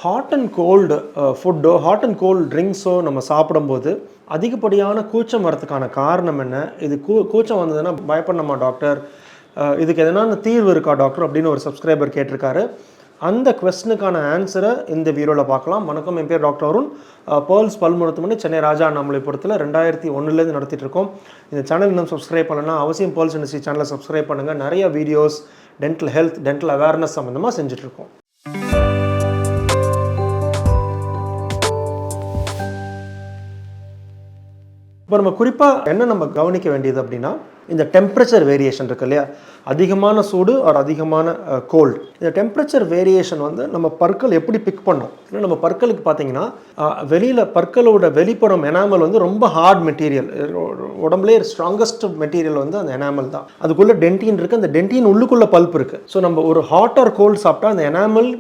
Hot and cold ஃபுட்டோ hot and cold ட்ரிங்க்ஸோ நம்ம சாப்பிடும்போது அதிகப்படியான கூச்சம் வரதுக்கான காரணம் என்ன? இது கூச்சம் வந்ததுன்னா பயப்படணுமா டாக்டர்? இதுக்கு எதனால தீர்வு இருக்கா டாக்டர் அப்படின்னு ஒரு சப்ஸ்கிரைபர் கேட்டிருக்காரு. அந்த கொஸ்டினுக்கான ஆன்சரை இந்த வீடியோவில் பார்க்கலாம். வணக்கம், என் பேர் டாக்டர் அருண். பேர்ல்ஸ் பல் மருத்துவமனை, சென்னை ராஜா அண்ணாமலைபுரத்தில் 2001 நடத்திட்டு இருக்கோம். இந்த சேனல் இன்னும் சப்ஸ்கிரைப் பண்ணலன்னா அவசியம் பேர்ல்ஸ் இண்டஸ்ட்ரி சேனலை சப்ஸ்கிரைப் பண்ணுங்கள். நிறைய videos dental health, dental awareness சம்மந்தமாக செஞ்சுட்ருக்கோம். இப்போ நம்ம குறிப்பாக என்ன நம்ம கவனிக்க வேண்டியது அப்படின்னா, இந்த டெம்பரேச்சர் வேரியேஷன் இருக்கு இல்லையா, அதிகமான சூடு ஒரு அதிகமான கோல்டு. இந்த டெம்பரேச்சர் வேரியேஷன் வந்து நம்ம பற்கள் எப்படி பிக் பண்ணோம்? ஏன்னா நம்ம பற்களுக்கு பார்த்தீங்கன்னா வெளியில் பற்களோட வெளிப்புறம் எனாமல் வந்து ரொம்ப ஹார்ட் மெட்டீரியல், உடம்புலே ஸ்ட்ராங்கஸ்ட் மெட்டீரியல் வந்து அந்த எனாமல் தான். அதுக்குள்ளே டென்டின் இருக்குது, அந்த டென்டின் உள்ளுக்குள்ளே பல்ப் இருக்குது. ஸோ நம்ம ஒரு ஹாட் ஆர் கோல்டு சாப்பிட்டா அந்த எனாமல்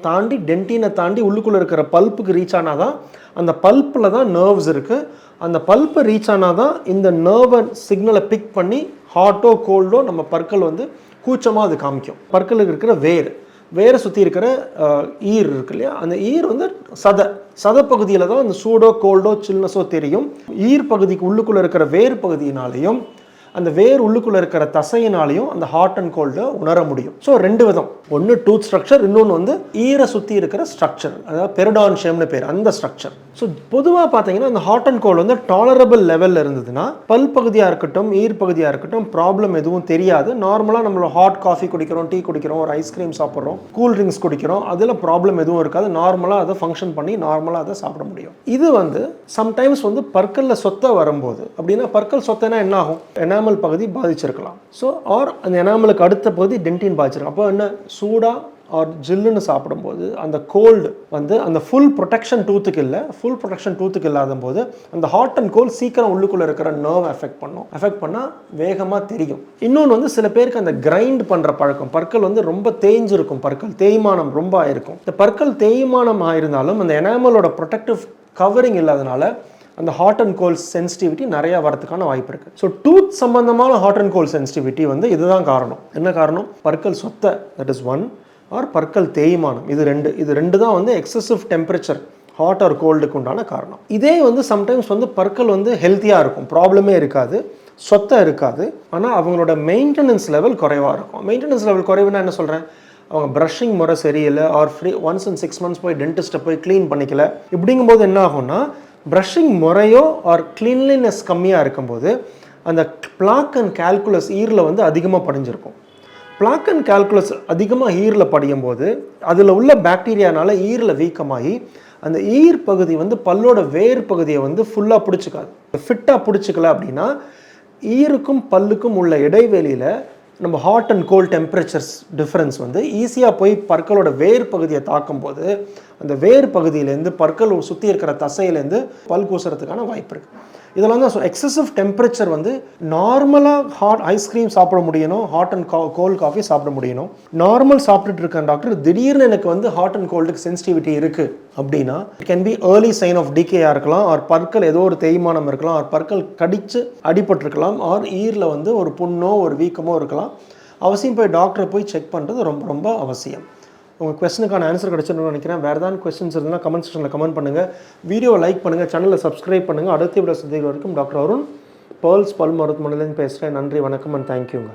தாண்டி டென்டினை தாண்டி உள்ளுக்குள்ளே இருக்கிற பல்ப்புக்கு ரீச் ஆனால் தான், அந்த பல்ப்பில் தான் நர்வ்ஸ் இருக்குது. அந்த பல்ப்பை ரீச் ஆனால் தான் இந்த நர்வை சிக்னலை பிக் பண்ணி ஹாட்டோ கோல்டோ நம்ம பற்கள் வந்து கூச்சமாக அது காமிக்கும். பற்களுக்கு இருக்கிற வேரை சுற்றி இருக்கிற ஈர் இருக்கு இல்லையா, அந்த ஈர் வந்து சத பகுதியில் தான் அந்த சூடோ கோல்டோ சில்னஸோ தெரியும். ஈர் பகுதிக்கு உள்ளுக்குள்ளே இருக்கிற வேர் பகுதியினாலையும் அந்த வேர் உள்ளுக்குள்ளே இருக்கிற தசையினாலையும் அந்த ஹாட் அண்ட் கோல்டை உணர முடியும். ஸோ ரெண்டு விதம், ஒன்று டூத் ஸ்ட்ரக்சர், இன்னொன்று வந்து ஈரை சுற்றி இருக்கிற ஸ்ட்ரக்சர், அதாவது பெரிடான்ஷியம்னு பேர், அந்த ஸ்ட்ரக்சர். ஸோ பொதுவாக பார்த்தீங்கன்னா இந்த ஹாட் அண்ட் கோல்டு வந்து டாலரபிள் லெவலில் இருந்ததுன்னா பல் பகுதியாக இருக்கட்டும் ஈர் பகுதியாக இருக்கட்டும் ப்ராப்ளம் எதுவும் தெரியாது. நார்மலாக நம்மளோட ஹாட் காஃபி குடிக்கிறோம், டீ குடிக்கிறோம், ஒரு ஐஸ்கிரீம் சாப்பிட்றோம், கூல் ட்ரிங்க்ஸ் குடிக்கிறோம், அதில் ப்ராப்ளம் எதுவும் இருக்காது. நார்மலாக அதை ஃபங்க்ஷன் பண்ணி நார்மலாக அதை சாப்பிட முடியும். இது வந்து சம்டைம்ஸ் வந்து பற்களில் சொத்தை வரும்போது, அப்படின்னா பற்கள் சொத்தைனா என்ன ஆகும்? எனாமல் பகுதி பாதிச்சிருக்கலாம். ஸோ ஆர் அந்த எனாமலுக்கு அடுத்த பகுதி டென்டின் பாதிச்சிருக்கும். அப்போ என்ன, சூடாக ஆர் ஜில்லுன்னு சாப்பிடும்போது அந்த கோல்டு வந்து அந்த ஃபுல் ப்ரொடெக்ஷன் டூத்துக்கு இல்லாத போது அந்த ஹாட் அண்ட் கோல்டு சீக்கிரம் உள்ளுக்குள்ளே இருக்கிற நர்வ் எஃபெக்ட் பண்ணால் வேகமாக தெரியும். இன்னொன்று வந்து சில பேருக்கு அந்த கிரைண்ட் பண்ணுற பழக்கம், பற்கள் வந்து ரொம்ப தேய்ஞ்சிருக்கும், பற்கள் தேய்மானம் ரொம்ப ஆயிருக்கும். இந்த பற்கள் தேய்மானம் ஆயிருந்தாலும் அந்த எனாமலோட ப்ரொடெக்டிவ் கவரிங் இல்லாதனால அந்த ஹாட் அண்ட் கோல்ட் சென்சிட்டிவிட்டி நிறையா வரதுக்கான வாய்ப்பு இருக்குது. ஸோ டூத் சம்பந்தமான ஹாட் அண்ட் கோல்ட் சென்சிட்டிவிட்டி வந்து இதுதான் காரணம். என்ன காரணம்? பற்கள் சொத்தை, தட் இஸ் ஒன், ஆர் பற்கள் தேய்மானம், இது ரெண்டு தான் வந்து எக்ஸசிவ் டெம்பரேச்சர் ஹாட் ஆர் கோல்டுக்கு உண்டான காரணம். இதே வந்து சம்டைம்ஸ் வந்து பற்கள் வந்து ஹெல்த்தியாக இருக்கும், ப்ராப்ளமே இருக்காது, சொத்தை இருக்காது, ஆனால் அவங்களோட மெயின்டெனன்ஸ் லெவல் குறைவாக இருக்கும். மெயின்டெனன்ஸ் லெவல் குறைவுன்னா என்ன சொல்கிறேன்? அவங்க ப்ரஷிங் முறை சரியில்லை, ஆர் ஒன்ஸ் இன் 6 months போய் டென்டிஸ்ட்டை போய் க்ளீன் பண்ணிக்கல. இப்படிங்கும்போது என்ன ஆகும்னா, ப்ரஷிங் முறையோ ஆர் கிளீன்லினஸ் கம்மியாக இருக்கும்போது அந்த பிளாக் அண்ட் கால்குலஸ் ஈரில் வந்து அதிகமாக படிஞ்சிருக்கும். பிளாக் அண்ட் கால்குலஸ் அதிகமாக ஈரில் படியும் போது அதில் உள்ள பாக்டீரியானால ஈரில் வீக்கமாகி அந்த ஈர் பகுதி வந்து பல்லோட வேர் பகுதியை வந்து ஃபுல்லாக பிடிச்சிக்காது. ஃபிட்டாக பிடிச்சிக்கல அப்படின்னா ஈருக்கும் பல்லுக்கும் உள்ள இடைவெளியில் நம்ம hot and cold temperatures difference வந்து ஈஸியாக போய் பற்களோட வேர் பகுதியை தாக்கும்போது அந்த வேர் பகுதியிலேருந்து பற்கள் சுற்றி இருக்கிற தசையிலேருந்து பல் கூசுறதுக்கான வாய்ப்பு இருக்குது. இதெல்லாம் தான் எக்ஸசிவ் டெம்பரேச்சர் வந்து நார்மலாக ஹாட் ஐஸ்கிரீம் சாப்பிட முடியணும், ஹாட் அண்ட் கோல்ட் காஃபி சாப்பிட முடியணும். நார்மல் சாப்பிட்டுட்டு இருக்கேன் டாக்டர், திடீர்னு எனக்கு வந்து ஹாட் அண்ட் கோல்டுக்கு சென்சிட்டிவிட்டி இருக்குது அப்படின்னா it can be early sign of டிகேயாக இருக்கலாம், ஆர் பற்கள் ஏதோ ஒரு தேய்மானம் இருக்கலாம், ஆர் பற்கள் கடித்து அடிபட்டிருக்கலாம், ஆர் ஈரில் வந்து ஒரு புண்ணோ ஒரு வீக்கமோ இருக்கலாம். அவசியம் போய் டாக்டரை போய் செக் பண்ணுறது ரொம்ப ரொம்ப அவசியம். உங்கள் கொஸ்டினுக்கான ஆன்சர் கிடச்சிருன்னு நினைக்கிறேன். வேறு ஏதாவது கொஸ்டின்ஸ் இருந்தால் கமெண்ட் செக்ஷனில் கமெண்ட் பண்ணுங்கள், வீடியோவை லைக் பண்ணுங்கள், சேனலை சப்ஸ்கிரைப் பண்ணுங்கள். அடுத்த வீடியோ சந்திக்கிற வரைக்கும் டாக்டர் அருண், பேர்ல்ஸ் பல் மருத்துவமனையிலேருந்து பேசுகிறேன். நன்றி, வணக்கம் அண்ட் தேங்க்யூங்க.